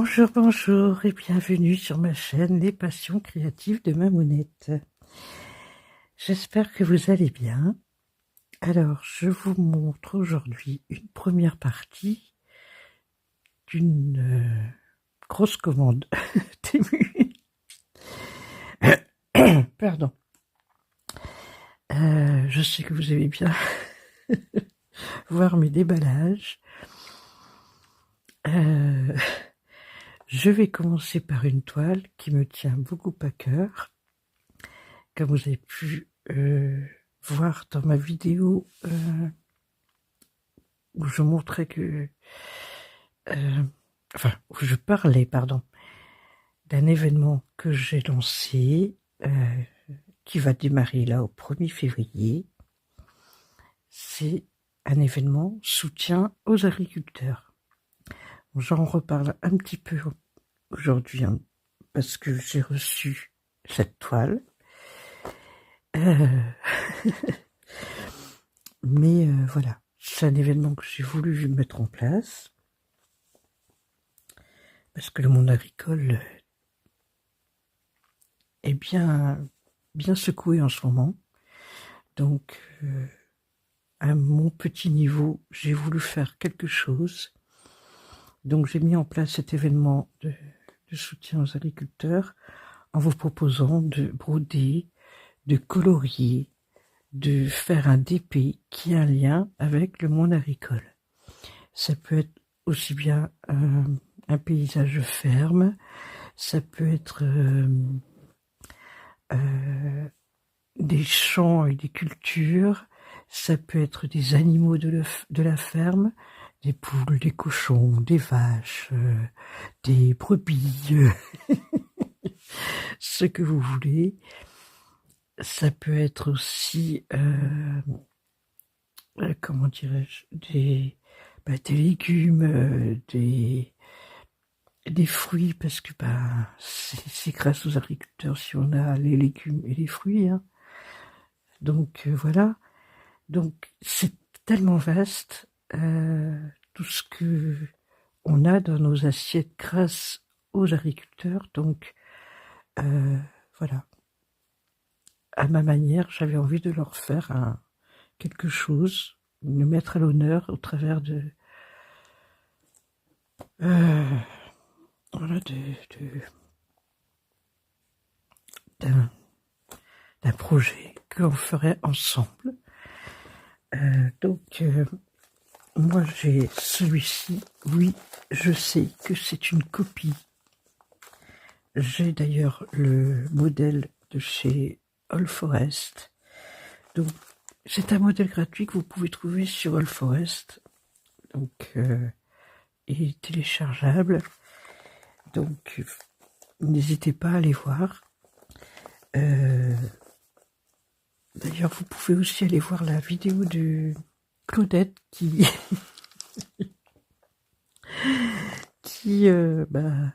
Bonjour, bonjour et bienvenue sur ma chaîne Les Passions Créatives de Mamounette. J'espère que vous allez bien. Alors, je vous montre aujourd'hui une première partie d'une grosse commande Temu. Pardon. Je sais que vous aimez bien voir mes déballages. Je vais commencer par une toile qui me tient beaucoup à cœur. Comme vous avez pu voir dans ma vidéo où je montrais que... où je parlais, pardon, d'un événement que j'ai lancé, qui va démarrer là au 1er février. C'est un événement soutien aux agriculteurs. J'en reparle un petit peu aujourd'hui, hein, parce que j'ai reçu cette toile. Mais voilà, c'est un événement que j'ai voulu mettre en place, parce que le monde agricole est bien secoué en ce moment. Donc, à mon petit niveau, j'ai voulu faire quelque chose. Donc, j'ai mis en place cet événement de soutien aux agriculteurs en vous proposant de broder, de colorier, de faire un DP qui a un lien avec le monde agricole. Ça peut être aussi bien un paysage ferme, ça peut être des champs et des cultures, ça peut être des animaux de la ferme, des poules, des cochons, des vaches, des brebis, ce que vous voulez. Ça peut être aussi, comment dirais-je, des légumes, des fruits, parce que c'est grâce aux agriculteurs si on a les légumes et les fruits, hein. Donc voilà, donc c'est tellement vaste, tout ce que on a dans nos assiettes grâce aux agriculteurs. Donc voilà, à ma manière, j'avais envie de leur faire quelque chose, de le mettre à l'honneur au travers de voilà, d'un projet que l'on ferait ensemble. Donc moi j'ai celui-ci, oui, je sais que c'est une copie. J'ai d'ailleurs le modèle de chez All Forest. Donc c'est un modèle gratuit que vous pouvez trouver sur All Forest. Donc il est téléchargeable. Donc n'hésitez pas à aller voir. D'ailleurs, vous pouvez aussi aller voir la vidéo de Claudette qui a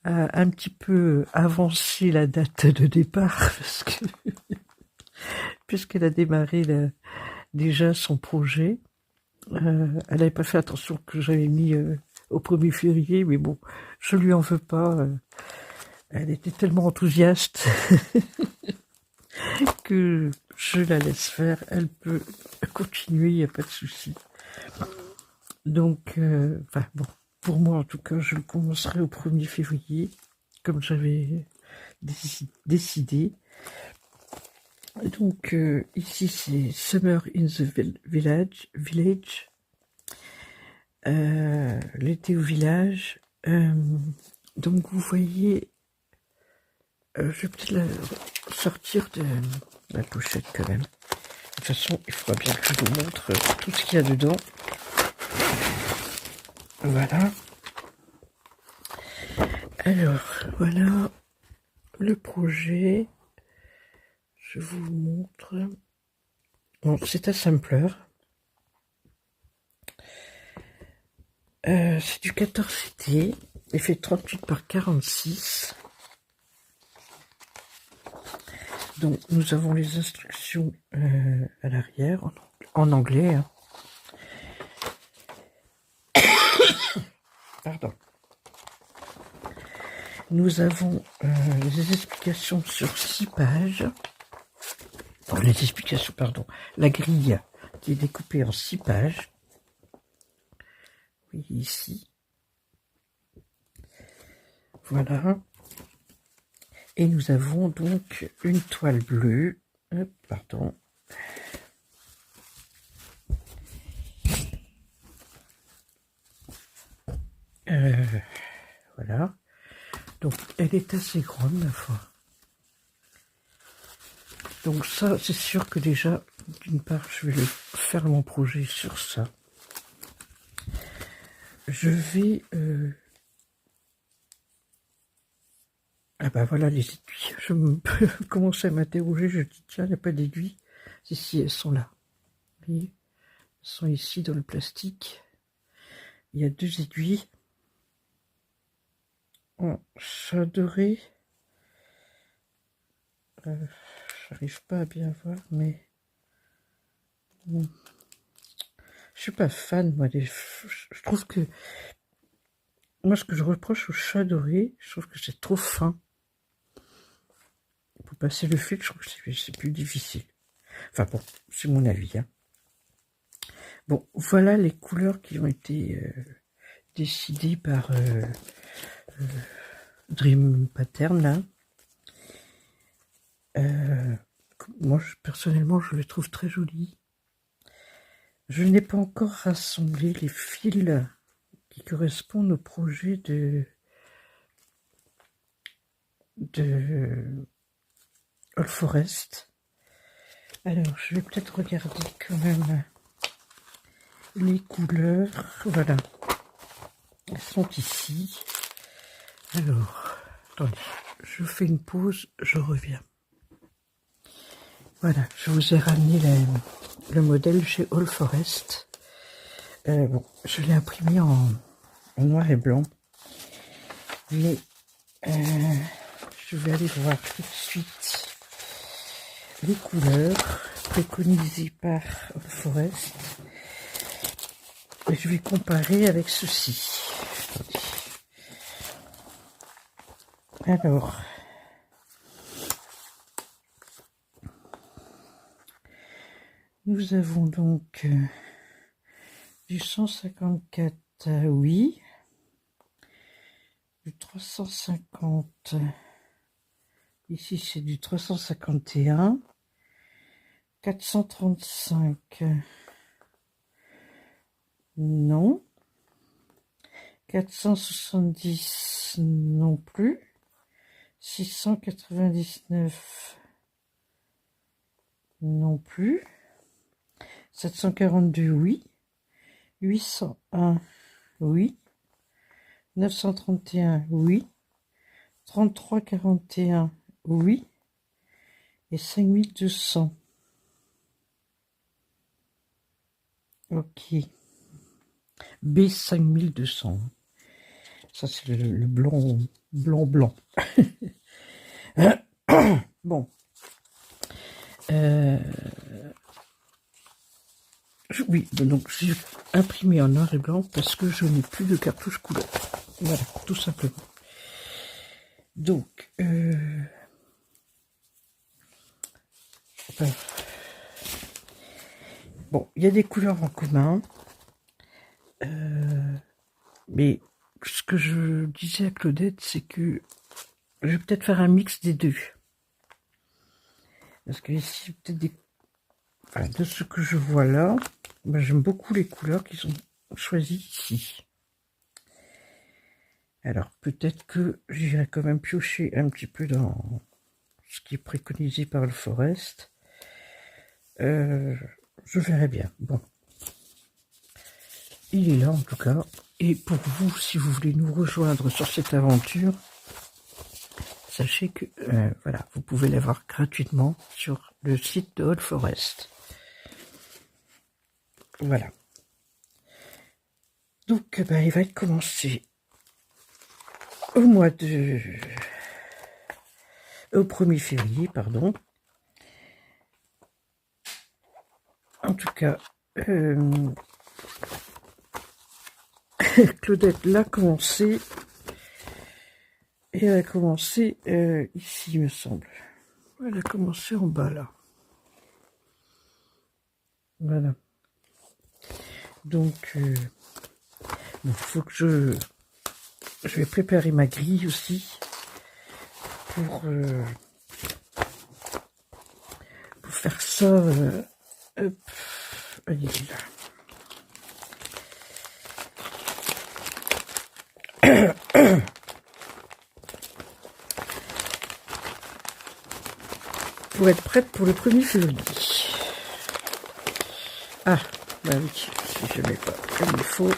un petit peu avancé la date de départ puisqu'elle a démarré déjà son projet. Elle n'avait pas fait attention que j'avais mis au 1er février, mais bon, je lui en veux pas. Elle était tellement enthousiaste que je la laisse faire. Elle peut continuer, il n'y a pas de souci. Donc, bon, pour moi en tout cas, je le commencerai au 1er février, comme j'avais décidé. Donc, ici c'est Summer in the Village. L'été au village. Donc vous voyez, je vais peut-être la sortir de la pochette quand même. De toute façon, il faudra bien que je vous montre tout ce qu'il y a dedans. Voilà. Alors, voilà le projet. Je vous montre. Bon, c'est un sampler. C'est du 14 CT. Il fait 38 par 46. Donc, nous avons les instructions à l'arrière, en anglais. Hein. Pardon. Nous avons les explications sur 6 pages. Les explications, pardon. La grille qui est découpée en 6 pages. Vous voyez ici. Voilà. Et nous avons donc une toile bleue. Pardon. Voilà. Donc, elle est assez grande, ma foi. Donc ça, c'est sûr que déjà, d'une part, je vais faire mon projet sur ça. Je vais... Ah bah voilà les aiguilles. Je me commence à m'interroger, je dis tiens, il n'y a pas d'aiguilles. Si, elles sont là. Vous voyez, elles sont ici dans le plastique. Il y a 2 aiguilles. En chat doré. J'arrive pas à bien voir, mais... Je suis pas fan, moi, je trouve que... Moi, ce que je reproche au chat doré, je trouve que c'est trop fin. Pour passer le fil, je trouve que c'est plus difficile. Enfin bon, c'est mon avis. Hein. Bon, voilà les couleurs qui ont été décidées par Dream Pattern, là. Moi, personnellement, je les trouve très jolies. Je n'ai pas encore rassemblé les fils qui correspondent au projet de All Forest. Alors, je vais peut-être regarder quand même les couleurs. Voilà. Elles sont ici. Alors, attendez, je fais une pause, je reviens. Voilà, je vous ai ramené le modèle chez All Forest. Bon, je l'ai imprimé en noir et blanc. Mais je vais aller voir tout de suite les couleurs préconisées par All Forest. Et je vais comparer avec ceci. Alors, nous avons donc du 154, oui, du 350, ici c'est du 351, 435, non, 470 non plus, 699 non plus, 742 oui, 801 oui, 931 oui, 3341 oui, et 5200. Ok. B5200. Ça, c'est le blanc, blanc. Bon. Oui, donc j'ai imprimé en noir et blanc parce que je n'ai plus de cartouche couleur. Voilà, tout simplement. Donc, bon, il y a des couleurs en commun. Mais ce que je disais à Claudette, c'est que je vais peut-être faire un mix des deux. Parce que ici, peut-être de ce que je vois là, ben, j'aime beaucoup les couleurs qui sont choisies ici. Alors, peut-être que j'irai quand même piocher un petit peu dans ce qui est préconisé par le Forest. Je verrai bien. Bon. Il est là, en tout cas. Et pour vous, si vous voulez nous rejoindre sur cette aventure, sachez que voilà, vous pouvez l'avoir gratuitement sur le site de All Forest. Voilà. Donc, il va être commencé au 1er février, pardon. En tout cas, Claudette l'a commencé. Et elle a commencé ici, il me semble. Elle a commencé en bas, là. Voilà. Donc, bon, faut que je vais préparer ma grille aussi pour faire ça. Hop, allez là. Pour être prête pour le 1er février. Ah, bah oui, si je mets pas comme il faut.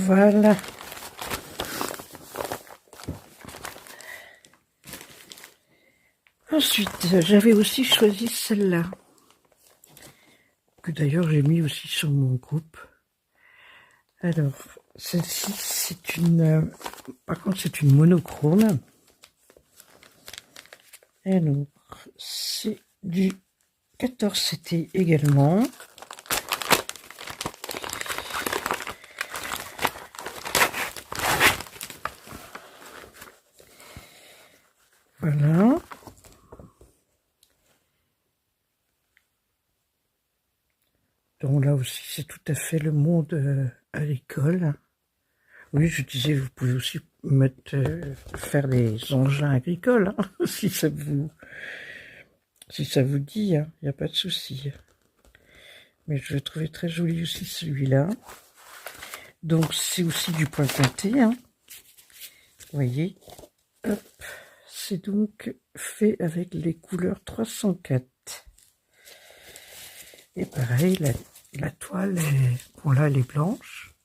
Voilà. Ensuite, j'avais aussi choisi celle-là. Que d'ailleurs j'ai mis aussi sur mon groupe. Alors, celle-ci, c'est une... par contre, c'est une monochrome. Alors, c'est du 14 CT également. Voilà. Donc là aussi, c'est tout à fait le monde à l'école. Oui, je disais, vous pouvez aussi mettre, faire des engins agricoles, hein, si ça vous dit, il n'y a pas de souci. Mais je le trouvais très joli aussi celui-là. Donc c'est aussi du point pointé, hein. Vous voyez, c'est donc fait avec les couleurs 304. Et pareil, la toile, bon là elle est blanche.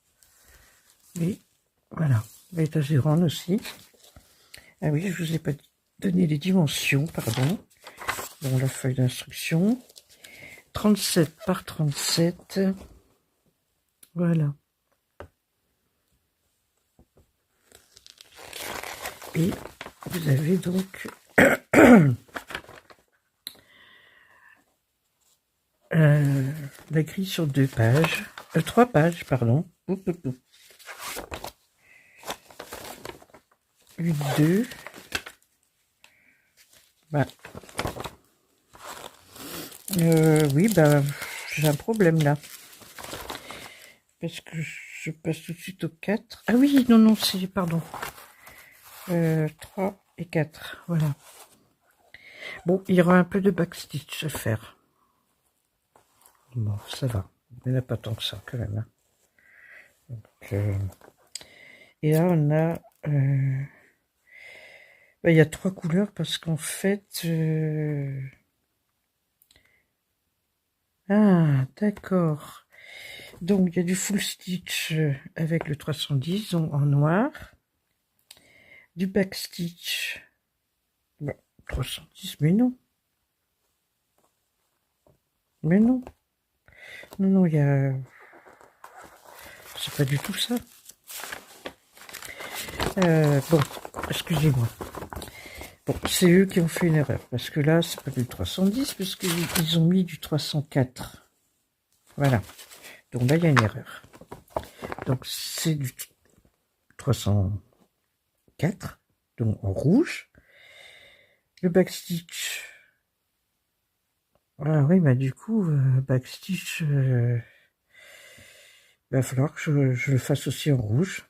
Et voilà, l'étagérone aussi. Ah oui, je vous ai pas donné les dimensions, pardon. Bon, la feuille d'instruction. 37 par 37. Voilà. Et vous avez donc la grille sur 2 pages. 3 pages, pardon. Une, 2. Bah. Oui, bah, j'ai un problème là. Parce que je passe tout de suite au 4. Ah oui, non, c'est, pardon. 3 et 4, voilà. Bon, il y aura un peu de backstitch à faire. Bon, ça va. Il n'y en a pas tant que ça, quand même. Hein. Donc, et là, on a... bah, il y a 3 couleurs parce qu'en fait... Ah, d'accord. Donc, il y a du full stitch avec le 310, donc en noir. Du backstitch. Bon, 310, mais non. Mais non. Non, il y a... C'est pas du tout ça. Bon, excusez-moi. Bon, c'est eux qui ont fait une erreur. Parce que là, c'est pas du 310, parce qu'ils ont mis du 304. Voilà. Donc là, il y a une erreur. Donc, c'est du 304. Donc, en rouge. Le backstitch. Ah oui, bah du coup, backstitch... il va falloir que je le fasse aussi en rouge.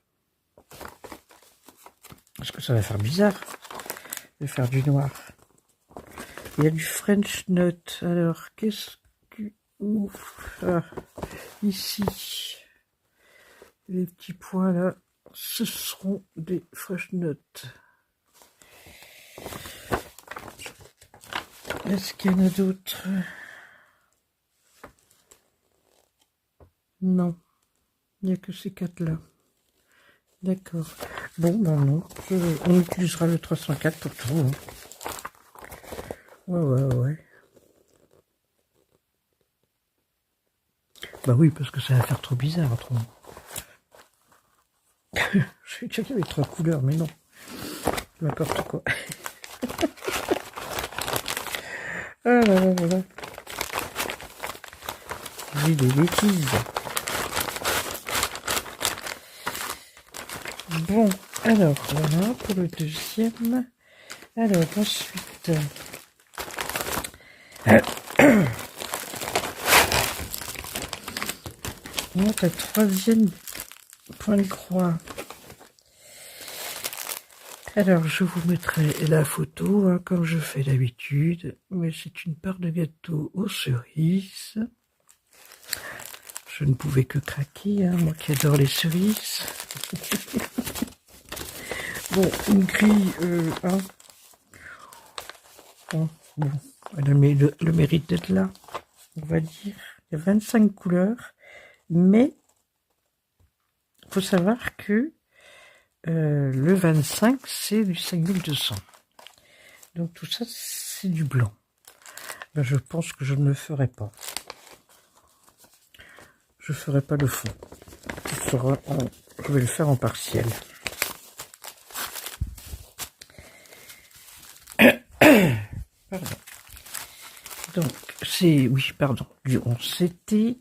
Parce que ça va faire bizarre de faire du noir. Il y a du French Knot. Alors, qu'est-ce que... Ouf, ah, ici, les petits points là, ce seront des French Knot. Est-ce qu'il y en a d'autres? Non, il n'y a que ces 4 là. D'accord. Bon, ben non, on utilisera le 304 pour tout. Hein. Ouais. Bah oui, parce que ça va faire trop bizarre autrement. Je vais dire qu'il y avait 3 couleurs, mais non. N'importe quoi. Ah là là là là. J'ai des bêtises. Bon, alors voilà pour le deuxième. Alors ensuite, la troisième point de croix. Alors je vous mettrai la photo hein, comme je fais d'habitude, mais c'est une part de gâteau aux cerises. Je ne pouvais que craquer, hein, moi qui adore les cerises. Bon, une grille, hein. Bon, elle a le mérite d'être là, on va dire. Il y a 25 couleurs, mais il faut savoir que le 25, c'est du 5200. Donc tout ça, c'est du blanc. Ben, je pense que je ne le ferai pas. Je ne ferai pas le fond. Je vais le faire en partiel. Pardon. Donc, c'est... Oui, pardon. Du 11. C'était...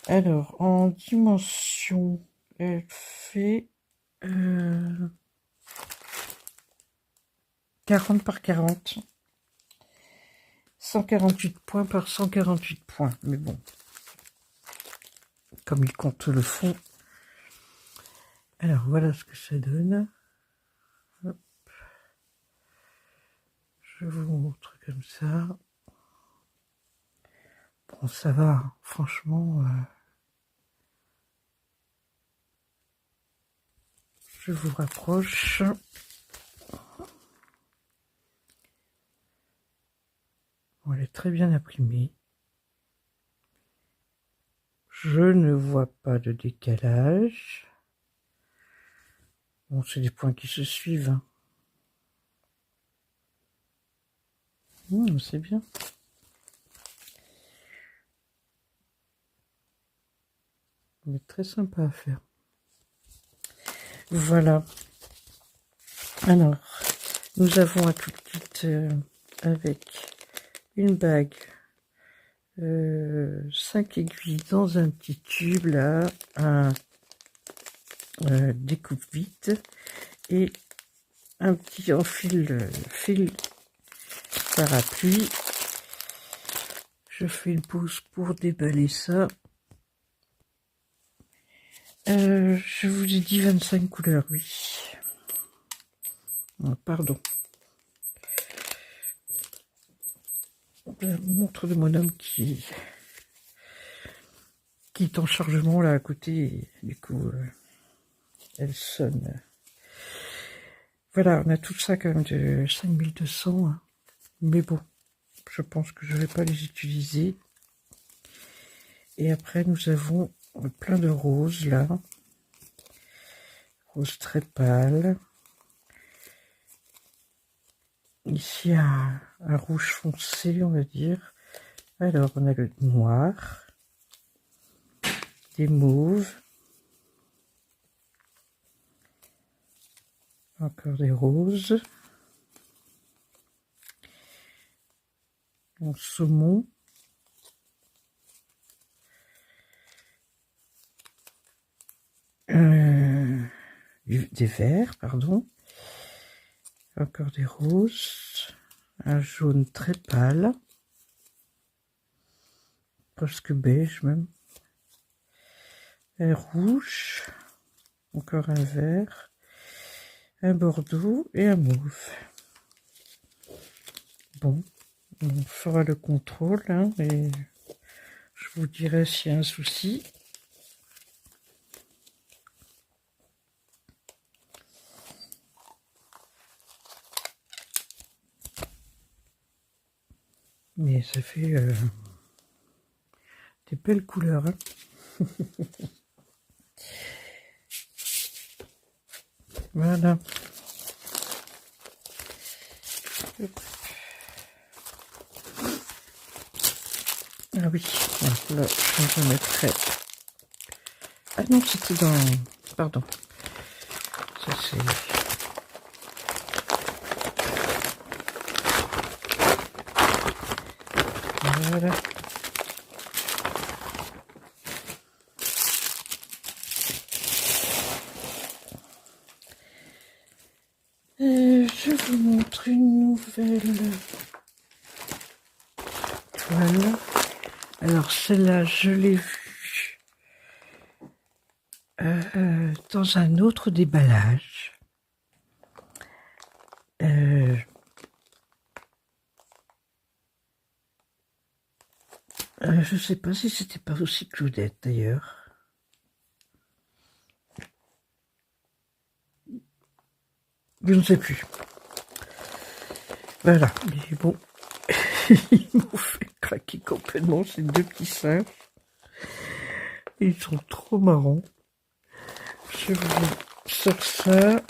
Alors, en dimension, elle fait... 40 par 40. 148 points par 148 points. Mais bon. Comme il compte le fond. Alors, voilà ce que ça donne. Hop. Je vous montre comme ça. Bon, ça va, franchement. Je vous rapproche. Bon, elle est très bien imprimée. Je ne vois pas de décalage. Bon, c'est des points qui se suivent. Hein. C'est bien. Mais très sympa à faire. Voilà. Alors, nous avons un tout petit avec une bague, 5 aiguilles dans un petit tube là, un découpe vite et un petit fil parapluie. Je fais une pause pour déballer ça. Je vous ai dit 25 couleurs, oui. Oh, pardon. La montre de mon homme qui est en chargement là à côté. Du coup, elle sonne. Voilà, on a tout ça quand même de 5200. Hein. Mais bon, je pense que je ne vais pas les utiliser. Et après, nous avons plein de roses là. Rose très pâle. Ici, un rouge foncé, on va dire. Alors, on a le noir. Des mauves. Encore des roses. En saumon. Des verts, pardon. Encore des roses. Un jaune très pâle. Presque beige même. Un rouge. Encore un vert. Un bordeaux et un mauve. Bon, on fera le contrôle hein, et je vous dirai s'il y a un souci. Mais ça fait des belles couleurs. Hein. Voilà. Ah oui, là, je mettrai. Ah non, c'était dans... Pardon. Ça, c'est... Voilà. Je vous montre une nouvelle toile. Alors celle-là, je l'ai vue dans un autre déballage. Je ne sais pas si c'était pas aussi Claudette d'ailleurs. Je ne sais plus. Voilà, mais bon, ils m'ont fait craquer complètement ces deux petits singes. Ils sont trop marrants. Je vous sors ça.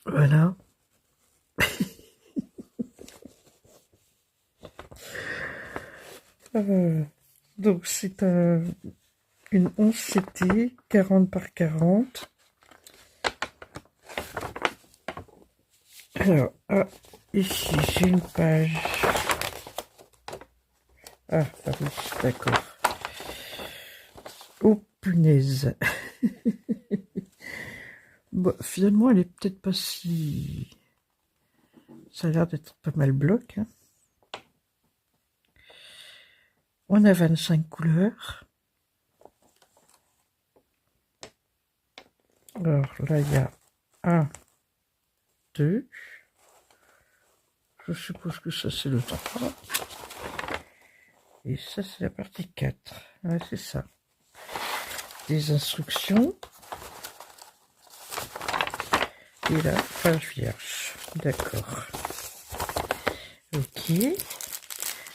Voilà. Donc c'est une 11 CT 40 par 40. Alors, ici j'ai une page. Ah oui, d'accord. Oh punaise. Bon, finalement elle est peut-être pas si... Ça a l'air d'être pas mal bloc. Hein. On a 25 couleurs. Alors là, il y a 1, 2. Je suppose que ça, c'est le 3. Et ça, c'est la partie 4. Ouais, c'est ça. Des instructions. Et là, page vierge. D'accord. Ok.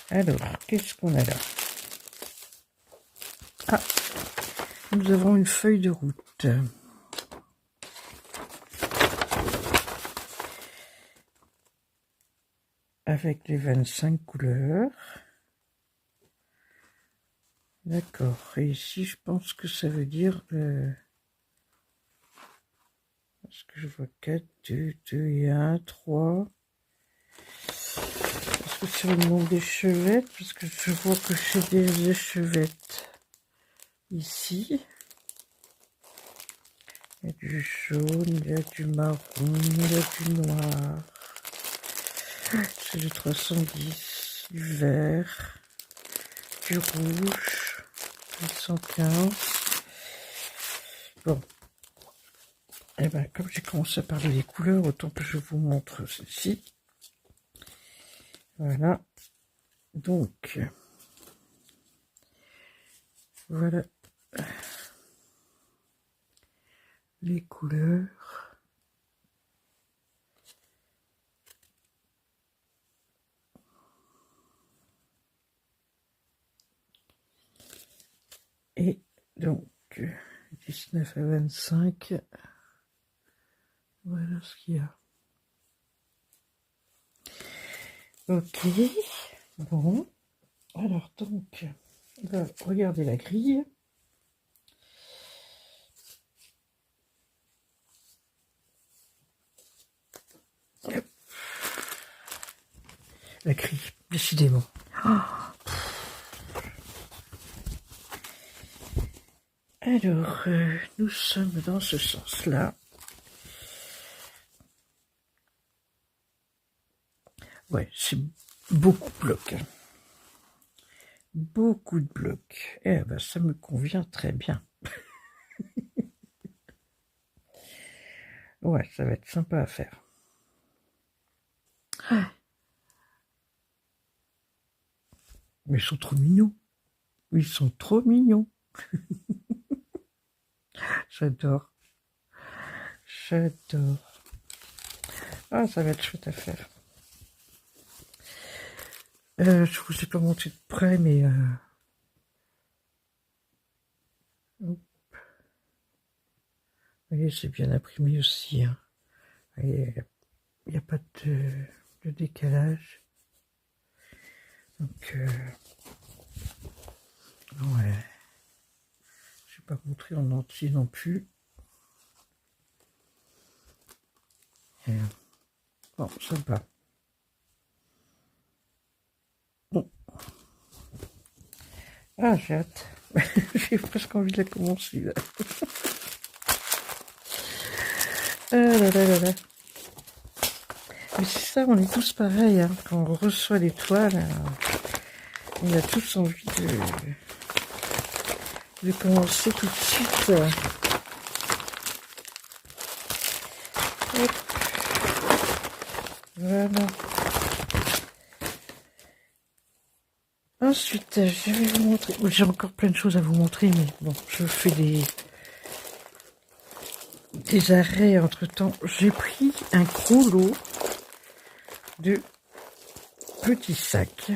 Alors, qu'est-ce qu'on a là? Ah, nous avons une feuille de route. Avec les 25 couleurs. D'accord. Et ici, je pense que ça veut dire... Parce que je vois 4, 2, 2 et 1, 3. Est-ce que c'est le nom des chevettes? Parce que je vois que j'ai des échevettes ici. Il y a du jaune, il y a du marron, il y a du noir. C'est du 310, du vert, du rouge, du 115. Bon. Et bien, comme j'ai commencé à parler des couleurs, autant que je vous montre ceci. Voilà. Donc, voilà les couleurs. Et donc, 19 à 25, voilà ce qu'il y a. Ok, bon, alors donc, on va regarder la grille. La grille, décidément. Alors, nous sommes dans ce sens-là. Ouais, c'est beaucoup de blocs. Beaucoup de blocs. Eh ben, ça me convient très bien. Ouais, ça va être sympa à faire. Mais ils sont trop mignons. Ils sont trop mignons. J'adore. J'adore. Ah, ça va être chouette à faire. Je vous ai pas montré de près, mais... Vous voyez, c'est bien imprimé aussi. Hein. Il n'y a pas de décalage. Donc, ouais. pas montrer en entier non plus. Et bon, ça va. Bon. Ah, j'ai hâte. J'ai presque envie de la commencer, là. Ah là là là là. Mais c'est ça, on est tous pareils, hein. Quand on reçoit les toiles, on a tous envie de commencer tout de suite. Hop. Voilà. Ensuite, je vais vous montrer. J'ai encore plein de choses à vous montrer, mais bon, je fais des arrêts entre temps. J'ai pris un gros lot de petits sacs.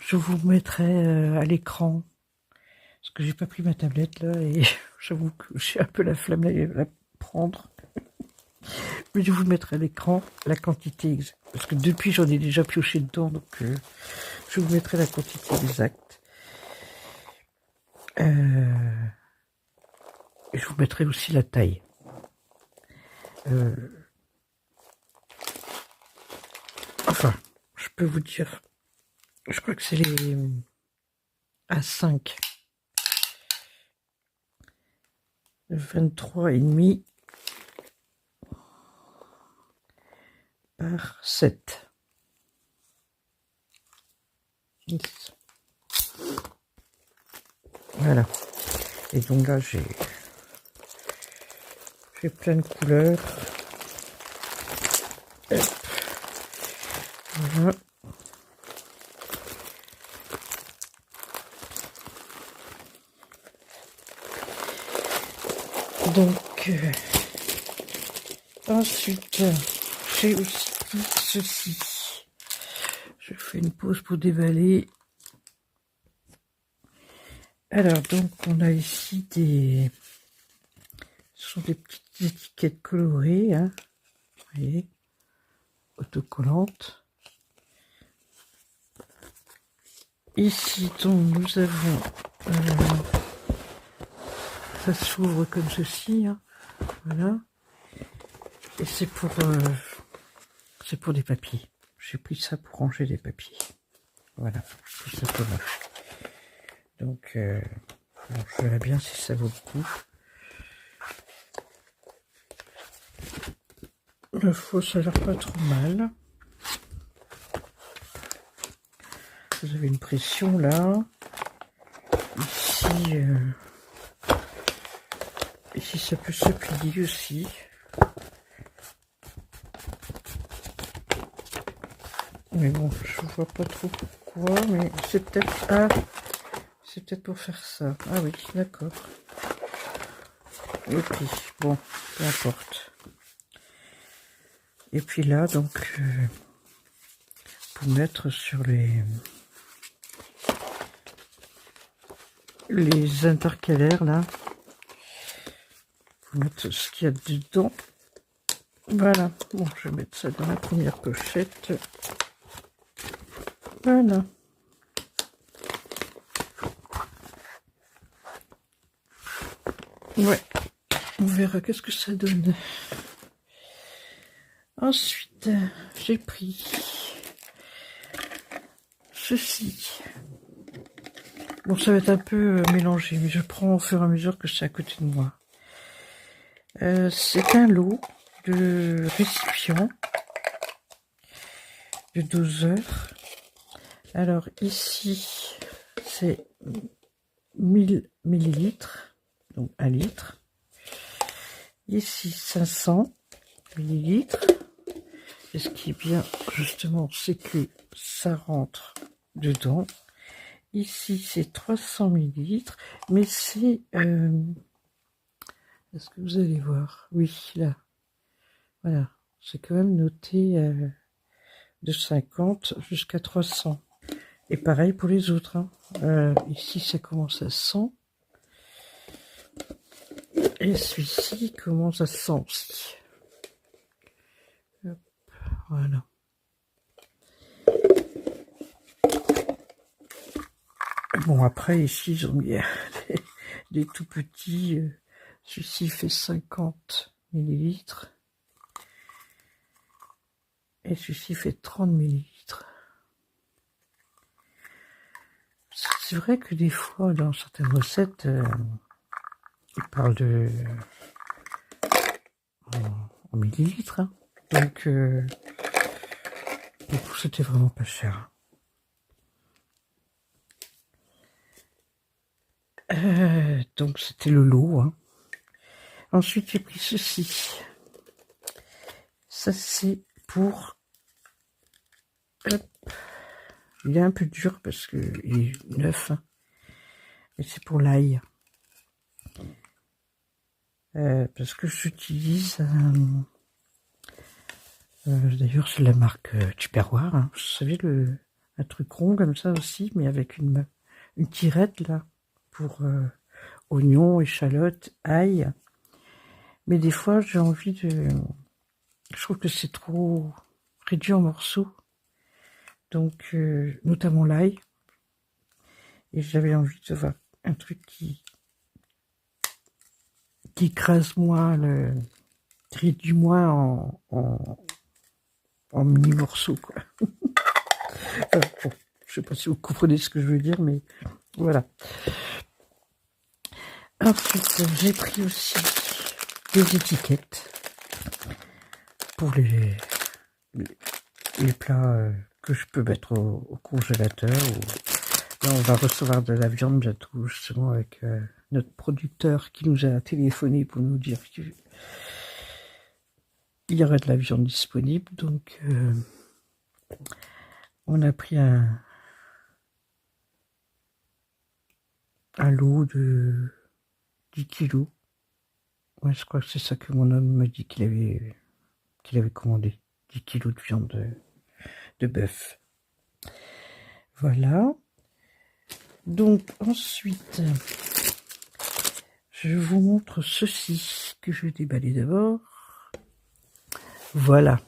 Je vous mettrai à l'écran, parce que j'ai pas pris ma tablette là, et j'avoue que j'ai un peu la flamme de la prendre. Mais je vous mettrai à l'écran la quantité exacte, parce que depuis j'en ai déjà pioché dedans, donc je vous mettrai la quantité exacte. Et je vous mettrai aussi la taille. Enfin, je peux vous dire, je crois que c'est les A5. 23,5 par 7. Voilà. Et donc là, j'ai plein de couleurs. Hop. Voilà. Donc, ensuite, j'ai aussi ceci. Je fais une pause pour déballer. Alors, donc, on a ici ce sont des petites étiquettes colorées, hein. Vous voyez, autocollantes. Ici, donc, nous avons, ça s'ouvre comme ceci, hein. Voilà. Et c'est pour des papiers. J'ai pris ça pour ranger des papiers. Voilà, tout simplement. Donc, je verrai bien si ça vaut le coup. Le faux, ça a l'air pas trop mal. Vous avez une pression là. Ici, ça peut se plier aussi. Mais bon, je vois pas trop pourquoi, mais c'est peut-être c'est peut-être pour faire ça. Ah oui, d'accord. Et puis, bon, peu importe. Et puis là, donc, pour mettre sur les intercalaires, là, pour mettre ce qu'il y a dedans. Voilà. Bon, je vais mettre ça dans la première pochette. Voilà. Ouais. On verra qu'est-ce que ça donne. Ensuite, j'ai pris ceci. Bon, ça va être un peu mélangé, mais je prends au fur et à mesure que c'est à côté de moi. C'est un lot de récipients de doseurs. Alors ici, c'est 1000 millilitres, donc 1 litre. Ici, 500 millilitres. Et ce qui est bien, justement, c'est que ça rentre dedans. Ici, c'est 300 millilitres, mais c'est... est-ce que vous allez voir? Oui, là. Voilà. C'est quand même noté de 50 jusqu'à 300. Et pareil pour les autres. Hein. Ici, ça commence à 100. Et celui-ci commence à 100 aussi. Hop, voilà. Bon, après, ici, ils ont mis des tout petits. Celui-ci fait 50 millilitres. Et celui-ci fait 30 millilitres. C'est vrai que des fois, dans certaines recettes, ils parlent de en millilitres. Hein. Donc, du coup, c'était vraiment pas cher. Donc, c'était le lot. Hein. Ensuite, j'ai pris ceci. Ça, c'est pour... Hop. Il est un peu dur parce qu'il est neuf. Hein. Et c'est pour l'ail. Parce que j'utilise... d'ailleurs, c'est la marque Tupperware. Hein. Vous savez, un truc rond comme ça aussi, mais avec une tirette là, pour oignons, échalotes, ail. Mais des fois, j'ai envie de... Je trouve que c'est trop réduit en morceaux. Donc, notamment l'ail. Et j'avais envie de voir un truc qui écrase moins, qui réduit moins en mini morceaux, quoi. Bon, je sais pas si vous comprenez ce que je veux dire, mais voilà. Ensuite, j'ai pris aussi des étiquettes pour les plats que je peux mettre au congélateur. Là, on va recevoir de la viande bientôt, justement, avec notre producteur qui nous a téléphoné pour nous dire qu'il y aurait de la viande disponible. Donc, on a pris un lot de 10 kilos. Ouais, je crois que c'est ça que mon homme m'a dit qu'il avait commandé. 10 kilos de viande de bœuf. Voilà. Donc, ensuite, je vous montre ceci que je vais déballer d'abord. Voilà.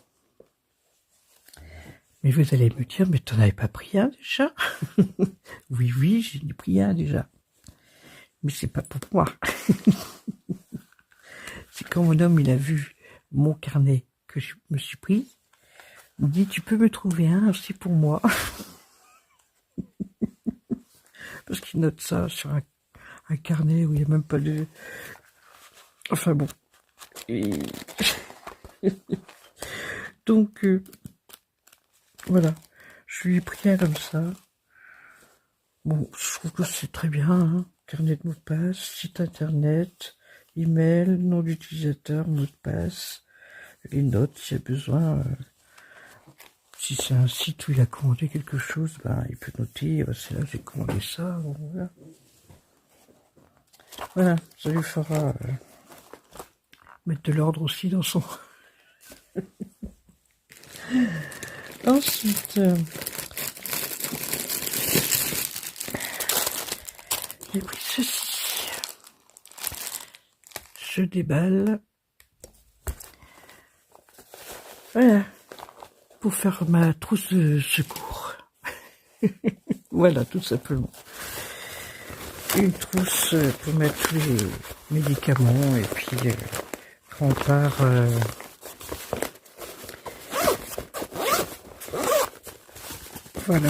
Mais vous allez me dire, mais t'en avais pas pris un déjà? Oui, j'en ai pris un déjà. Mais c'est pas pour moi. C'est quand mon homme, il a vu mon carnet que je me suis pris. Il me dit, tu peux me trouver un aussi pour moi. Parce qu'il note ça sur un carnet où il n'y a même pas de... Enfin bon. Et... Donc, voilà. Je lui ai pris un comme ça. Bon, je trouve que c'est très bien. Hein. Carnet de mot de passe, site internet, email, nom d'utilisateur, mot de passe, les notes s'il y a besoin. Si c'est un site où il a commandé quelque chose, ben, il peut noter, c'est là que j'ai commandé ça. Bon, voilà. Voilà, ça lui fera mettre de l'ordre aussi dans son... Ensuite, j'ai pris ceci. Je déballe. Voilà. Pour faire ma trousse de secours. Voilà, tout simplement. Une trousse pour mettre tous les médicaments et puis quand on part... Voilà.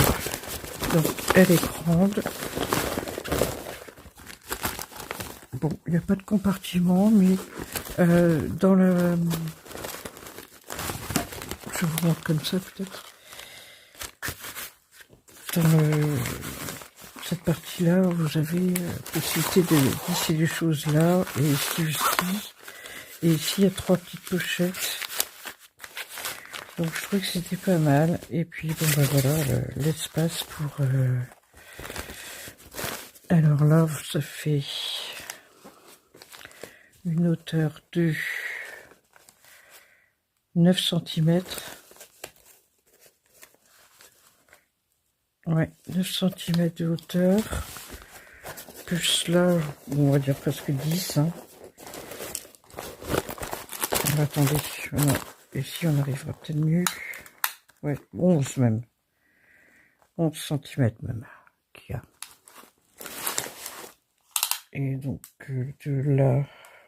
Donc, elle est grande. Bon, il n'y a pas de compartiment, mais dans le... Je vous montre comme ça, peut-être. Dans cette partie-là, vous avez possibilité de glisser des choses là, et ici aussi. Et ici, il y a 3 petites pochettes. Donc, je trouvais que c'était pas mal. Et puis, bon, ben voilà, l'espace pour... Alors là, ça fait une hauteur de 9 cm. Ouais, 9 cm de hauteur. Plus là, on va dire presque 10. Hein. Attendez, ici on arrivera peut-être mieux. Ouais, 11 même. 11 cm même qu'il y a. Et donc, de là,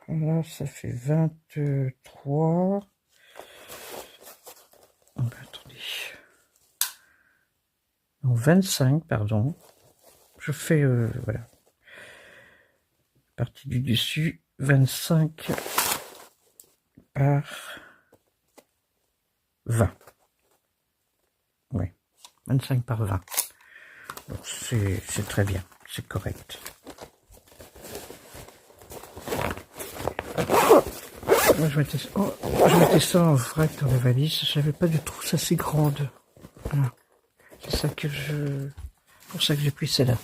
là, ça fait 23. Oh, ben, attendez. Non, 25, pardon. Je fais, voilà. Partie du dessus, 25 par 20. Oui, 25 par 20. Donc, c'est très bien, c'est correct. Moi, je mettais ça en vrac dans la valise. J'avais pas de trousse assez grande. Voilà. C'est ça que pour ça que j'ai pris celle-là.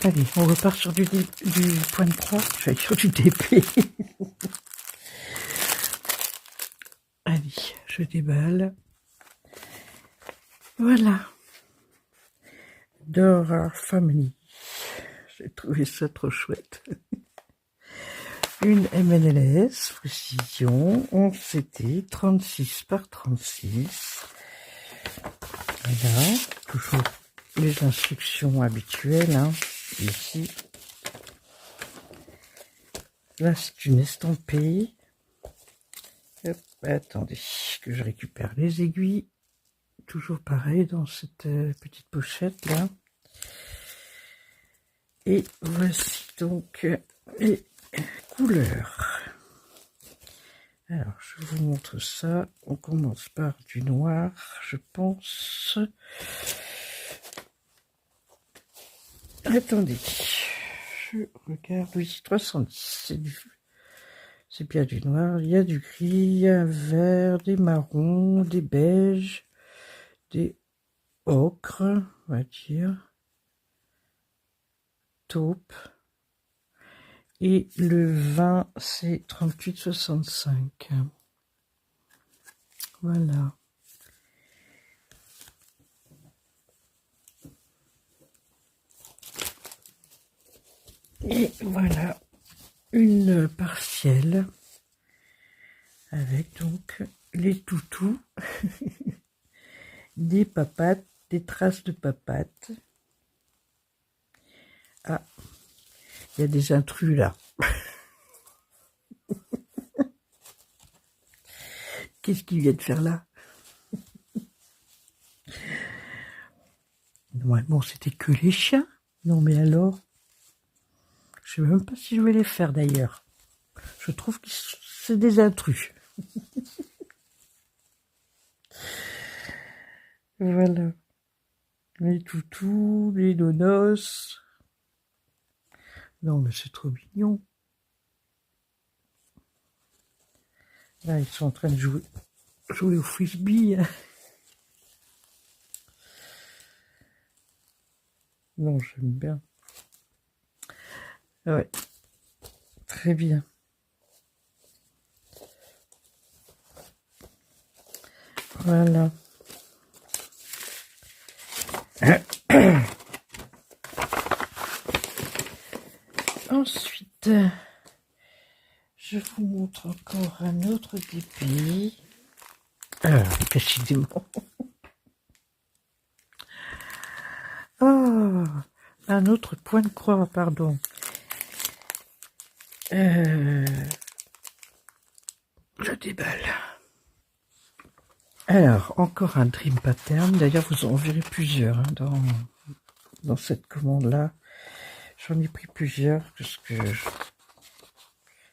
Allez, on repart sur du point de croix. Je vais aller sur du DP. Allez, je déballe. Voilà. Dora Family. J'ai trouvé ça trop chouette. Une MNLS, précision, 11 CT, 36 par 36. Voilà, toujours les instructions habituelles, hein, ici. Là, c'est une estampée. Hop, attendez, que je récupère les aiguilles. Toujours pareil dans cette petite pochette là. Et voici donc les couleurs. Alors, je vous montre ça. On commence par du noir, je pense. Attendez, je regarde. Oui, 310. C'est bien du noir. Il y a du gris, un vert, des marrons, des beiges, des ocres, on va dire. Taupe. Et le vin, c'est 38,65. Voilà. Et voilà une partielle avec donc les toutous, des papates, des traces de papates. Ah, il y a des intrus là. Qu'est-ce qu'il vient de faire là? Normalement, c'était que les chiens. Non, mais alors, je sais même pas si je vais les faire d'ailleurs. Je trouve que c'est des intrus. Voilà. Les toutous, les nonos. Non, mais c'est trop mignon. Là, ils sont en train de jouer au frisbee. Non, j'aime bien. Ouais, très bien. Voilà. Ensuite, je vous montre encore un autre DP. Décidément. Oh, un autre point de croix, pardon. Je déballe. Alors, encore un Dream Pattern. D'ailleurs, vous en verrez plusieurs hein, dans cette commande-là. J'en ai pris plusieurs parce que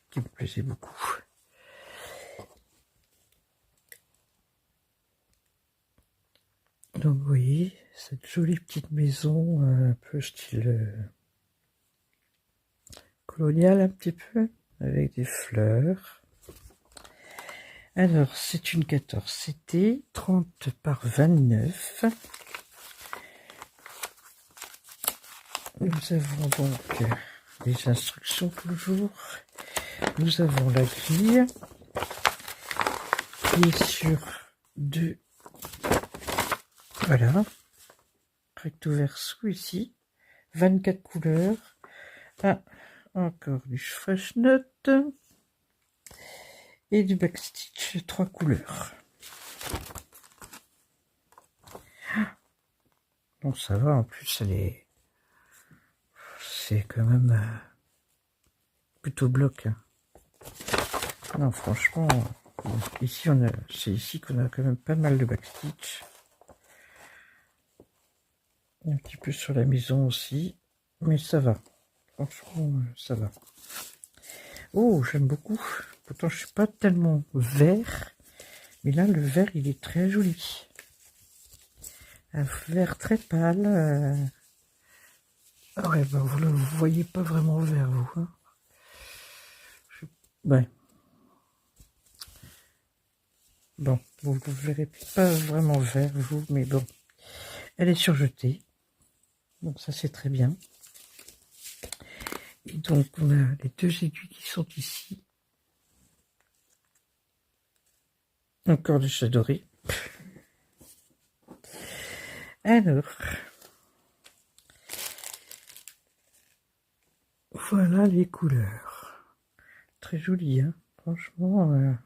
qui me plaisait beaucoup. Donc, vous voyez, cette jolie petite maison, un peu style colonial, un petit peu, avec des fleurs. Alors, c'est une 14 CT, 30 par 29. Nous avons donc les instructions toujours. Nous avons la grille qui est sur deux. Voilà. Recto verso ici. 24 couleurs. Ah, encore du fresh note. Et du backstitch, 3 couleurs. Bon, ça va, en plus, c'est quand même plutôt bloc. Hein. Non, franchement, bon, ici, c'est ici qu'on a quand même pas mal de backstitch. Un petit peu sur la maison aussi, mais ça va. Franchement, ça va. Oh, j'aime beaucoup. Pourtant, je suis pas tellement vert, mais là, le vert, il est très joli. Un vert très pâle. Ah ouais, bah vous ne voyez pas vraiment vert, vous. Hein. Ouais. Bon, vous ne verrez pas vraiment vert, vous, mais bon. Elle est surjetée. Donc ça, c'est très bien. Et donc, on a les deux aiguilles qui sont ici. Encore du chat doré. Alors, voilà les couleurs. Très jolies, hein. Franchement,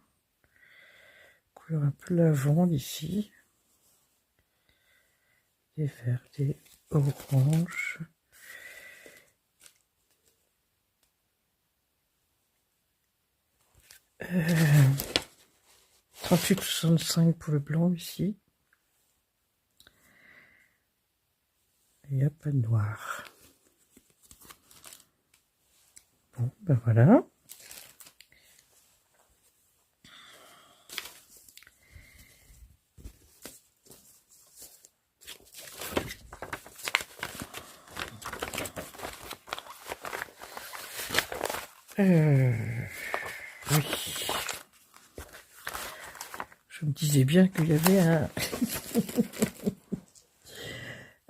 couleur un peu lavande ici. Des verts, des oranges. 38,65 pour le blanc ici. Il n'y a pas de noir. Bon, ben voilà. Oui. Je me disais bien qu'il y avait un...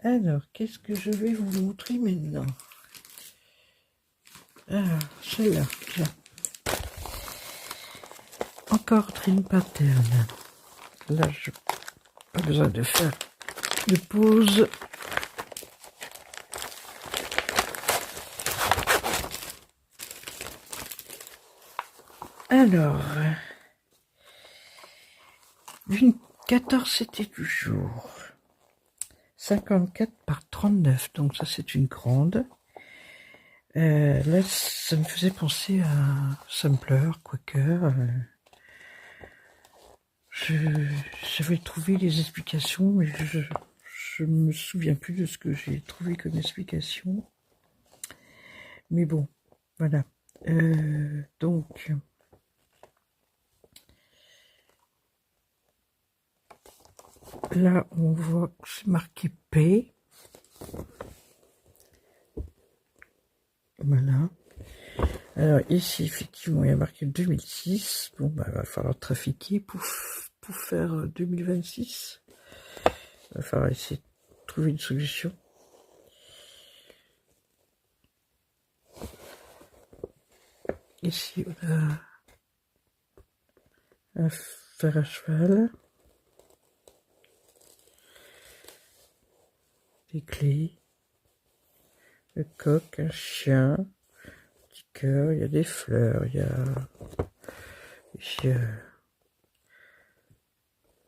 Alors, qu'est-ce que je vais vous montrer maintenant? Ah, celle-là, tiens. Encore Dream Pattern. Là, je n'ai pas besoin de faire de pause. Alors, une 14, c'était du jour. 54 par 39, donc ça c'est une grande. Là, ça me faisait penser à Sampler, Quaker. J'avais trouvé les explications, mais je me souviens plus de ce que j'ai trouvé comme explication. Mais bon, voilà. Donc, là, on voit que c'est marqué P. Voilà. Alors ici, effectivement, il y a marqué 2006. Bon, bah, il va falloir trafiquer pour faire 2026. Il va falloir essayer de trouver une solution. Ici, on a un fer à cheval. Des clés. Le coq, un chien. Un petit cœur, il y a des fleurs, il y a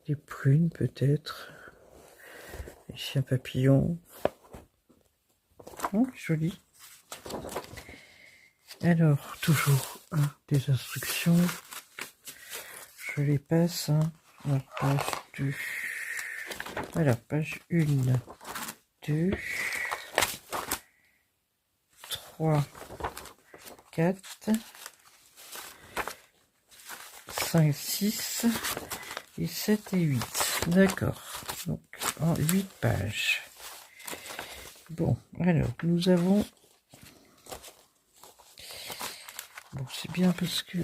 des prunes peut-être. Ici un papillon. Oh, joli. Alors, toujours des instructions. Je les passe. Hein. Alors, page 2. Alors, page 1, 2, 3, 4, 5, 6, et 7 et 8. D'accord. Donc, en 8 pages. Bon, alors, nous avons... Bon, c'est bien parce que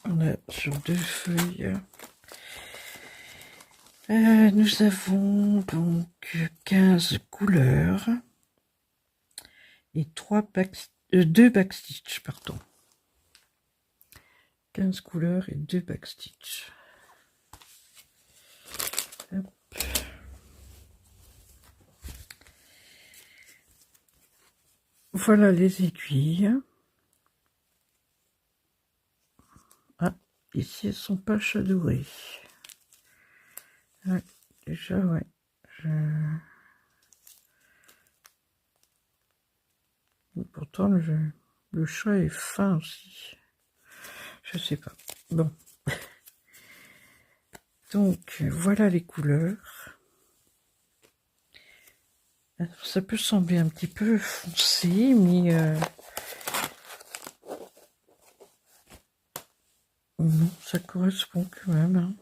on a sur 2 feuilles. Nous avons donc 15 couleurs et 2 backstitch, pardon. 15 couleurs et 2 backstitch. Hop. Voilà les aiguilles. Ah, ici elles sont pas chadorées. Ouais, déjà, ouais. Pourtant, le chat est fin aussi. Je sais pas. Bon. Donc, voilà les couleurs. Alors, ça peut sembler un petit peu foncé, mais non, ça correspond quand même. Hein.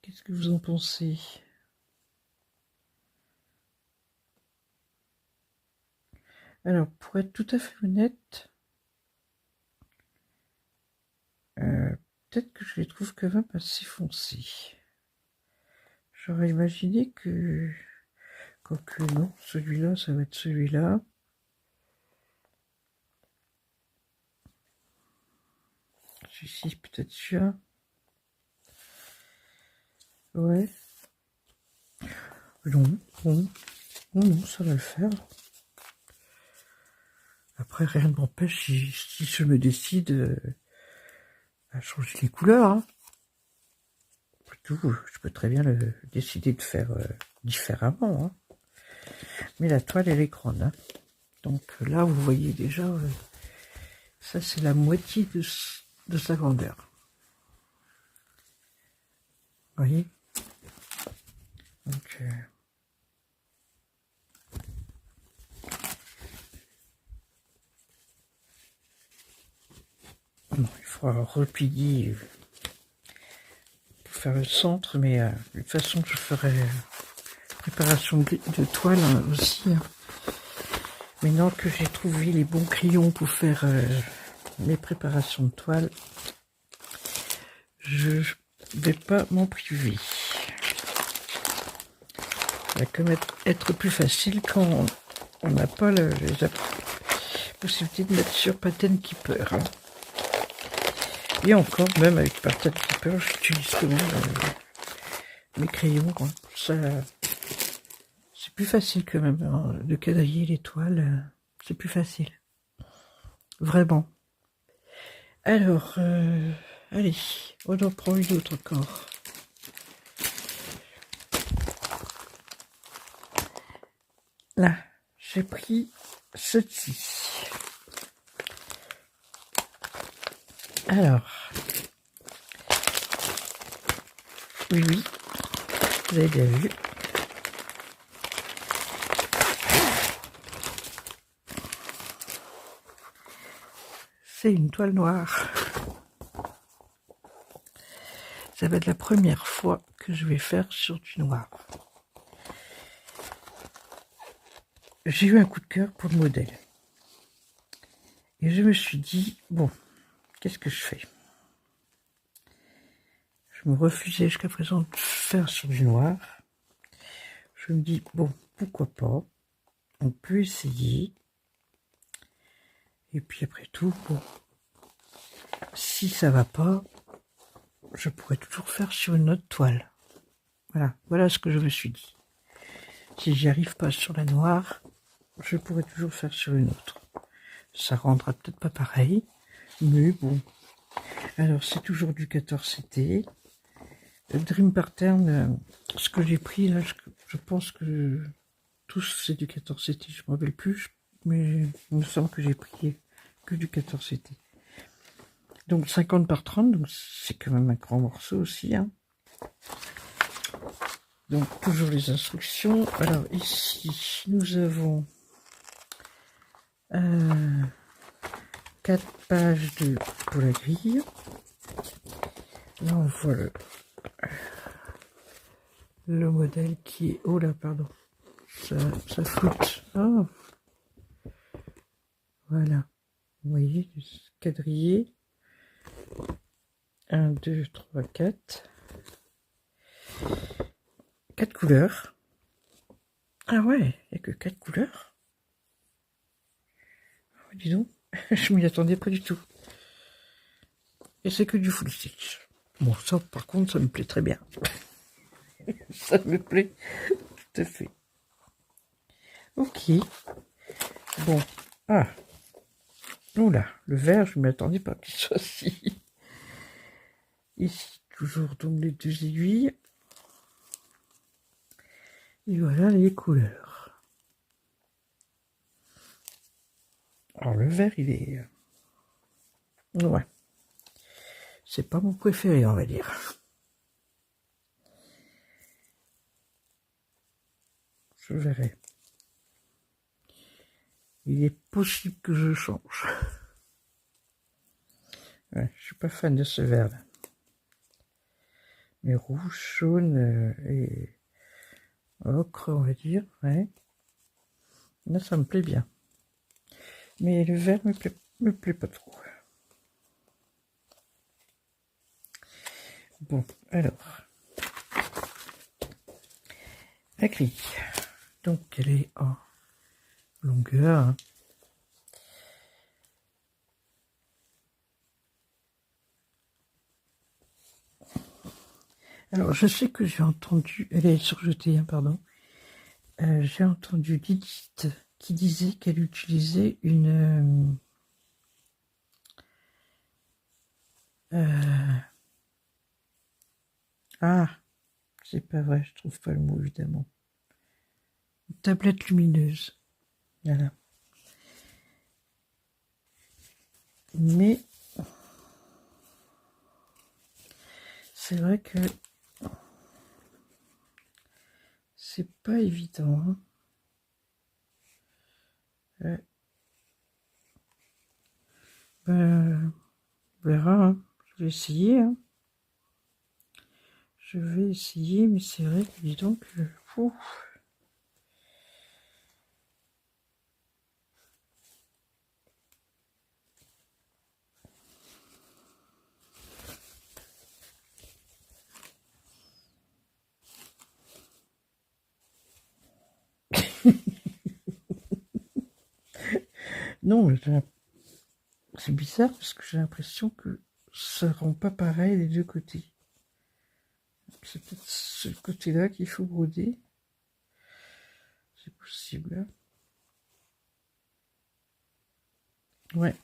Qu'est-ce que vous en pensez? Alors, pour être tout à fait honnête, peut-être que je les trouve quand même assez foncés. J'aurais imaginé que... Quoique non, celui-là, ça va être celui-là. Celui-ci, peut-être celui-là. Ouais. Non, non, non, ça va le faire. Après, rien ne m'empêche, si je me décide à changer les couleurs. Hein. Tout, je peux très bien décider de faire différemment. Hein. Mais la toile, elle est grande. Hein. Donc là, vous voyez déjà, ça c'est la moitié de sa grandeur. Vous voyez? Donc, bon, il faudra replier pour faire le centre, mais de toute façon, je ferai préparation de toile hein, aussi. Hein. Maintenant que j'ai trouvé les bons crayons pour faire mes préparations de toile, je vais pas m'en priver. Ça va quand même être plus facile quand on n'a pas la possibilité de mettre sur Pattern Keeper. Hein. Et encore, même avec Pattern Keeper, j'utilise quand même mes crayons. Hein. Ça, c'est plus facile quand même hein, de quadriller les toiles. C'est plus facile. Vraiment. Alors, allez, on en prend une autre encore. Là, j'ai pris ceci. Alors, oui, vous avez bien vu. C'est une toile noire. Ça va être la première fois que je vais faire sur du noir. J'ai eu un coup de cœur pour le modèle. Et je me suis dit, bon, qu'est-ce que je fais? Je me refusais jusqu'à présent de faire sur du noir. Je me dis, bon, pourquoi pas? On peut essayer. Et puis après tout, bon, si ça va pas, je pourrais toujours faire sur une autre toile. Voilà ce que je me suis dit. Si j'y arrive pas sur la noire, je pourrais toujours faire sur une autre. Ça rendra peut-être pas pareil, mais bon. Alors c'est toujours du 14CT. Le Dream Pattern, ce que j'ai pris là, je pense que tous c'est du 14CT, je ne me rappelle plus, mais il me semble que j'ai pris que du 14CT. Donc 50 par 30, donc c'est quand même un grand morceau aussi. Hein. Donc toujours les instructions. Alors ici nous avons 4 pages pour la grille. Là on voit le modèle qui est... Oh là, pardon. Ça flotte. Oh. Voilà. Vous voyez, le quadrillé. 1, 2, 3, 4. 4 couleurs. Ah ouais, il n'y a que 4 couleurs. Oh, dis donc, je m'y attendais pas du tout. Et c'est que du full stitch. Bon, ça, par contre, ça me plaît très bien. Ça me plaît tout à fait. Ok. Bon. Ah. Oula, le vert, je ne m'y attendais pas qu'il soit ici. toujours donc les 2 aiguilles. Et voilà les couleurs. Alors le vert, il est... ouais. C'est pas mon préféré, on va dire. Je verrai. Il est possible que je change. Ouais, je suis pas fan de ce vert-là. Mais rouge, jaune et ocre, on va dire. Ouais. Là, ça me plaît bien. Mais le vert me plaît pas trop. Bon, alors. La grille. Donc, elle est en longueur. Hein. Alors, je sais que j'ai entendu, elle est surjetée, hein, pardon. J'ai entendu Didit qui disait qu'elle utilisait une... ah, c'est pas vrai, je trouve pas le mot, évidemment. Une tablette lumineuse. Voilà. Mais... c'est vrai que... c'est pas évident, hein. Ben, on verra, hein. Je vais essayer, hein. Je vais essayer, mais c'est vrai que, dis donc, non, c'est bizarre parce que j'ai l'impression que ça rend pas pareil les deux côtés. C'est peut-être ce côté-là qu'il faut broder. C'est possible. Hein. Ouais.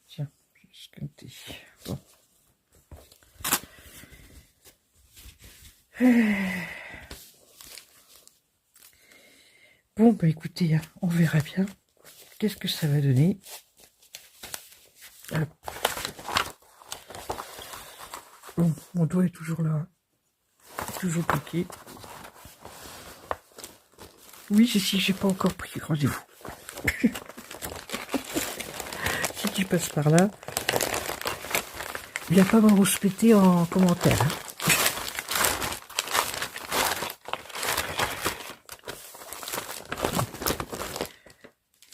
Tiens, je vais squinter. Bon. Bon, bah écoutez, hein, on verra bien. Qu'est-ce que ça va donner? Hop. Bon, mon doigt est toujours là. Toujours piqué. Oui, si, j'ai pas encore pris rendez-vous. Si tu passes par là, viens pas me rouspéter en commentaire. Hein.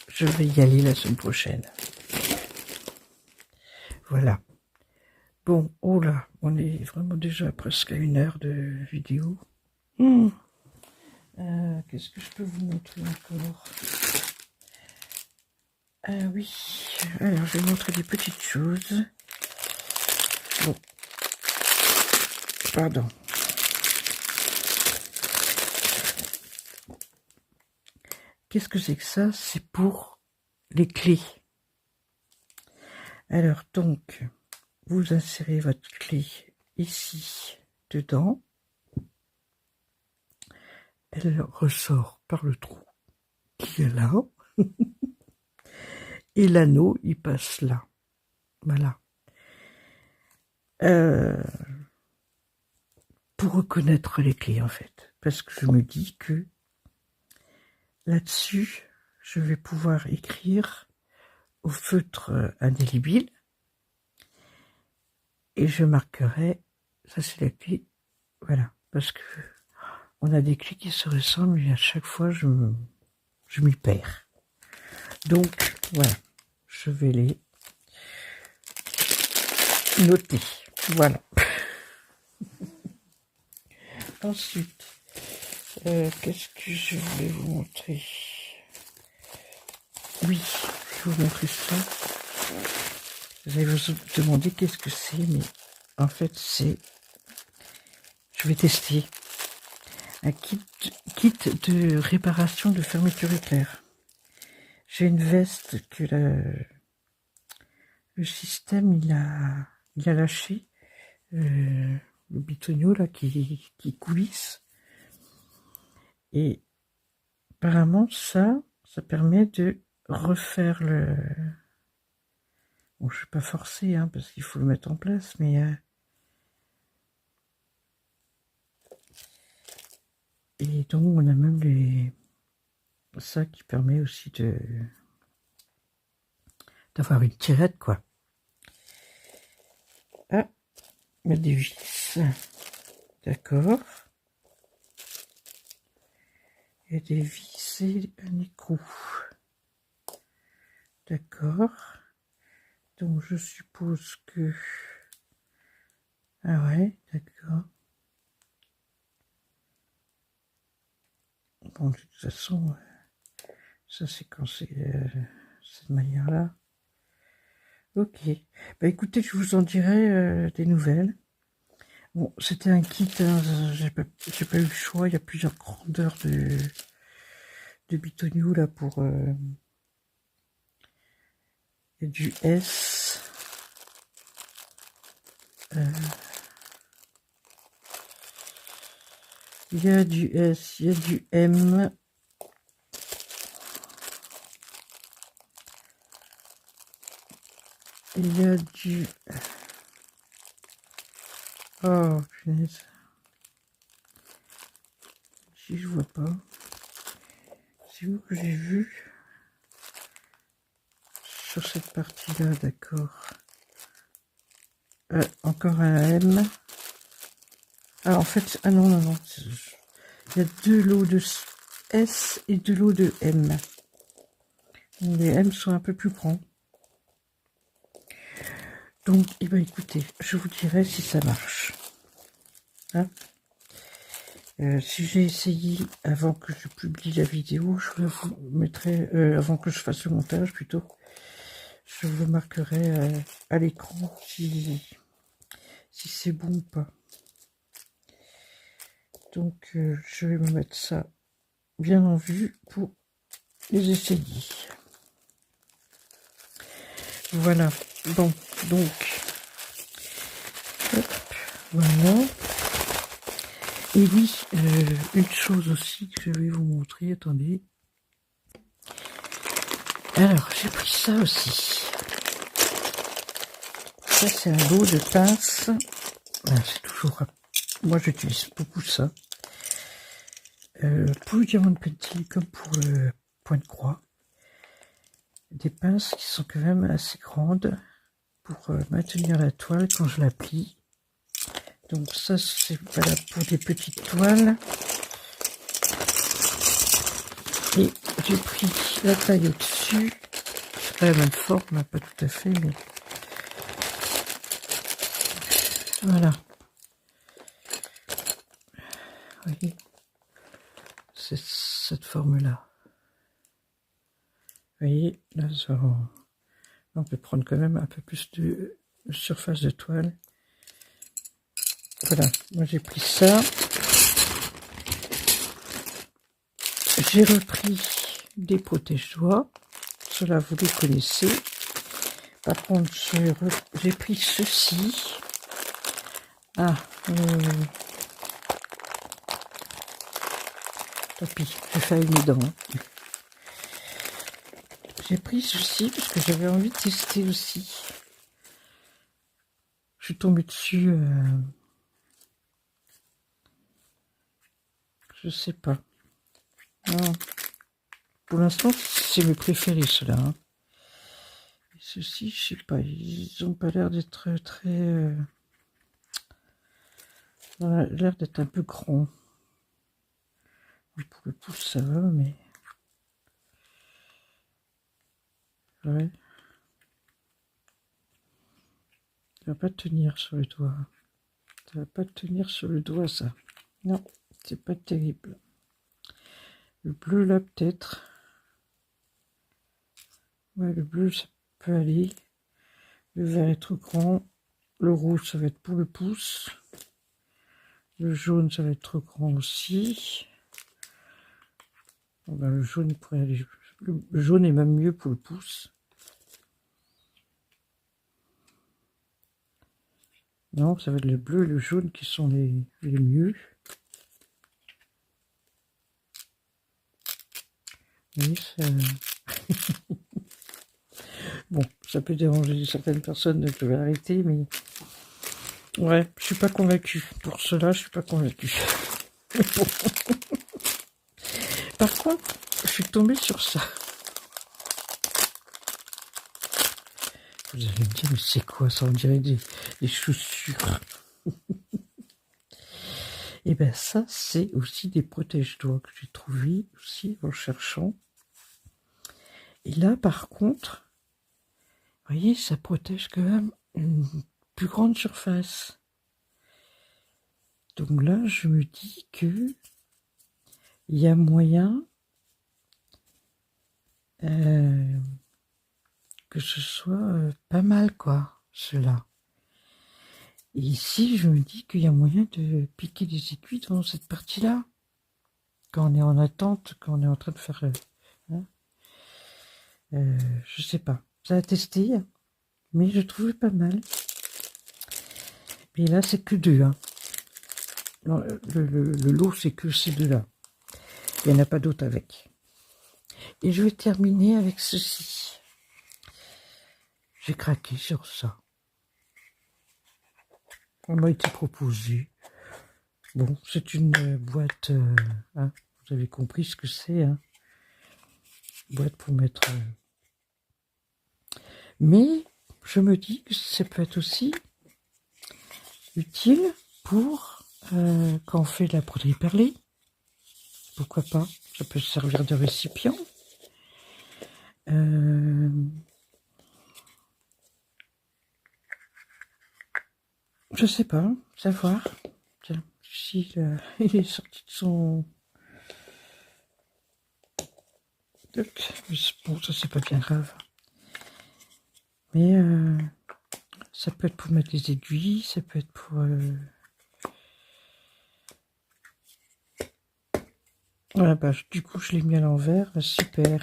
Je vais y aller la semaine prochaine. Voilà. Bon, oh là, on est vraiment déjà presque à 1 heure de vidéo. Qu'est-ce que je peux vous montrer encore? Ah oui, alors je vais montrer des petites choses. Bon, pardon. Qu'est-ce que c'est que ça? C'est pour les clés. Alors donc, vous insérez votre clé ici, dedans. Elle ressort par le trou qui est là. Et l'anneau, il passe là. Voilà. Pour reconnaître les clés, en fait. Parce que je me dis que là-dessus, je vais pouvoir écrire au feutre indélébile. Et je marquerai, ça c'est la clé, voilà. Parce que on a des clés qui se ressemblent, mais à chaque fois, je m'y perds. Donc, voilà. Je vais les noter. Voilà. Ensuite, qu'est-ce que je voulais vous montrer? Oui, je vais vous montrer ça. Vous allez vous demander qu'est-ce que c'est, mais en fait, c'est... je vais tester un kit de réparation de fermeture éclair. J'ai une veste que le système il a lâché. le bitonio là qui coulisse. Et apparemment ça permet de refaire le... Bon, je suis pas forcée hein, parce qu'il faut le mettre en place, mais et donc on a même ça qui permet aussi d'avoir une tirette quoi. Ah, il y a des vis, d'accord. Il y a des vis et un écrou, d'accord. Donc je suppose que... Ah ouais, d'accord. Bon, de toute façon, ça c'est quand c'est cette manière-là. Ok. Bah écoutez, je vous en dirai des nouvelles. Bon, c'était un kit, hein, j'ai pas eu le choix. Il y a plusieurs grandeurs de bitonio là pour... il y a du S. Il y a du S, il y a du M. Il y a du... Oh, punaise. Si je vois pas. C'est où que j'ai vu sur cette partie-là, d'accord. Encore un M. Ah, en fait, ah non, non, non. Il y a 2 lots de S et 2 lots de M. Les M sont un peu plus grands. Donc, eh ben, écoutez, je vous dirai si ça marche. Hein, si j'ai essayé avant que je publie la vidéo, je vous mettrai, avant que je fasse le montage plutôt, je vous marquerai à l'écran si c'est bon ou pas. Donc, je vais me mettre ça bien en vue pour les essayer. Voilà. Bon, donc, hop, voilà. Et oui, une chose aussi que je vais vous montrer, attendez. Alors, j'ai pris ça aussi. Ça, c'est un lot de pinces. Ah, c'est toujours... Moi, j'utilise beaucoup ça. Pour le diamant petit, comme pour le point de croix. Des pinces qui sont quand même assez grandes pour maintenir la toile quand je la plie. Donc ça, c'est valable pour des petites toiles. Et j'ai pris la taille au-dessus. C'est pas la même forme, pas tout à fait, mais... Voilà. Vous voyez, c'est cette forme-là. Vous voyez, là, on peut prendre quand même un peu plus de surface de toile. Voilà, moi j'ai pris ça. J'ai repris des protège-doigts. Cela, vous les connaissez. Par contre, j'ai pris ceci. Ah, tant pis, j'ai failli mes dents. J'ai pris ceci parce que j'avais envie de tester aussi. Je suis tombée dessus. Je sais pas. Non. Pour l'instant, c'est mes préférés, ceux-là. Hein. Ceux-ci, je sais pas, ils ont pas l'air d'être très... l'air d'être un peu grands. Pour le pouce, ça va, mais... Ouais. Ça va pas tenir sur le doigt. Ça va pas tenir sur le doigt, ça. Non, c'est pas terrible. Le bleu, là, peut-être. Ouais, le bleu, ça peut aller. Le vert est trop grand. Le rouge, ça va être pour le pouce. Le jaune, ça va être trop grand aussi. Bon, ben, le jaune, il pourrait aller... Le jaune est même mieux pour le pouce. Non, ça va être le bleu et le jaune qui sont les mieux. Oui, ça... Bon, ça peut déranger certaines personnes, donc je vais arrêter, mais... Ouais, je suis pas convaincu. Pour cela, je suis pas convaincu. Bon. Par contre, je suis tombée sur ça. Vous allez me dire, mais c'est quoi ça? On dirait des chaussures. Et bien ça, c'est aussi des protège-doigts que j'ai trouvé aussi en cherchant. Et là, par contre, vous voyez, ça protège quand même une plus grande surface. Donc là, je me dis que il y a moyen que ce soit pas mal, quoi, cela. Et ici, je me dis qu'il y a moyen de piquer des aiguilles dans cette partie-là. Quand on est en attente, quand on est en train de faire... je sais pas. Ça a testé, mais je trouvais pas mal. Et là, c'est que deux. Hein. Non, le lot, c'est que ces deux-là. Il n'y en a pas d'autres avec. Et je vais terminer avec ceci. J'ai craqué sur ça. On m'a été proposé. Bon, c'est une boîte... hein, vous avez compris ce que c'est. Hein, boîte pour mettre... Mais je me dis que ça peut être aussi utile pour quand on fait de la broderie perlée. Pourquoi pas? Ça peut servir de récipient. Je sais pas, savoir. Tiens, ici, il est sorti de son... Bon, ça c'est pas bien grave. Mais ça peut être pour mettre des aiguilles, ça peut être pour... Voilà, bah, du coup, je l'ai mis à l'envers. Super.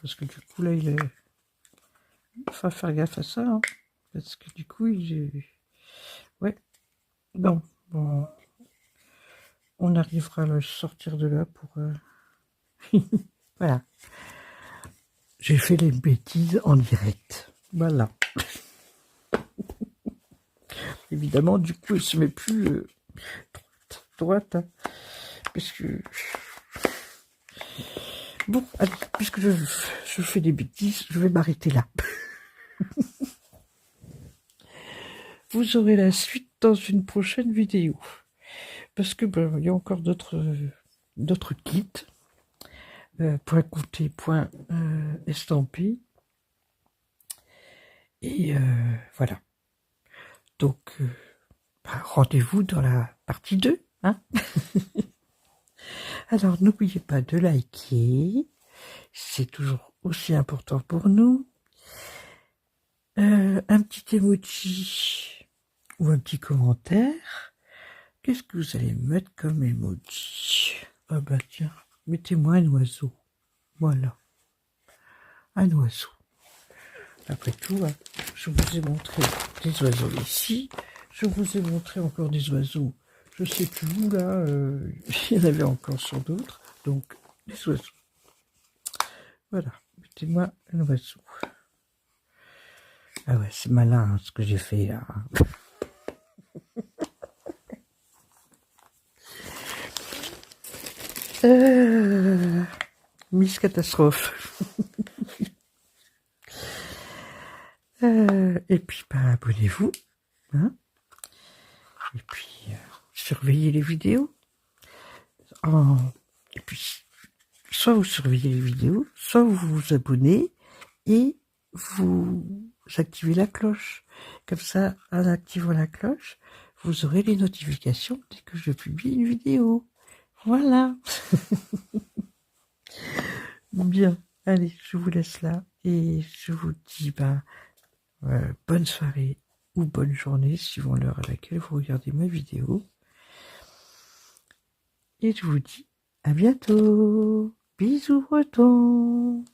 Parce que du coup, là, il est... Il faut faire gaffe à ça. Hein, parce que du coup, il est... Ouais. Bon. On arrivera à le sortir de là pour... Voilà. J'ai fait les bêtises en direct. Voilà. Évidemment, du coup, il se met plus droite. Hein, parce que... Bon, allez, puisque je fais des bêtises, je vais m'arrêter là. Vous aurez la suite dans une prochaine vidéo. Parce que il y a encore d'autres kits. Point compté, point estampé. Et voilà. Donc, rendez-vous dans la partie 2. Hein. Alors, n'oubliez pas de liker. C'est toujours aussi important pour nous. Un petit emoji ou un petit commentaire. Qu'est-ce que vous allez mettre comme emoji? Ah bah tiens, mettez-moi un oiseau. Voilà. Un oiseau. Après tout, hein, je vous ai montré des oiseaux ici. Je vous ai montré encore des oiseaux. Je sais plus où là. Il y en avait encore sur d'autres. Donc, des oiseaux. Voilà. Mettez-moi un oiseau. Ah ouais, c'est malin hein, ce que j'ai fait là. Miss Catastrophe. Et puis, abonnez-vous. Hein, et puis, surveillez les vidéos. Et puis, soit vous surveillez les vidéos, soit vous vous abonnez et vous activez la cloche. Comme ça, en activant la cloche, vous aurez les notifications dès que je publie une vidéo. Voilà. Bien. Allez, je vous laisse là et je vous dis bonne soirée ou bonne journée suivant l'heure à laquelle vous regardez ma vidéo. Et je vous dis à bientôt. Bisous bretons.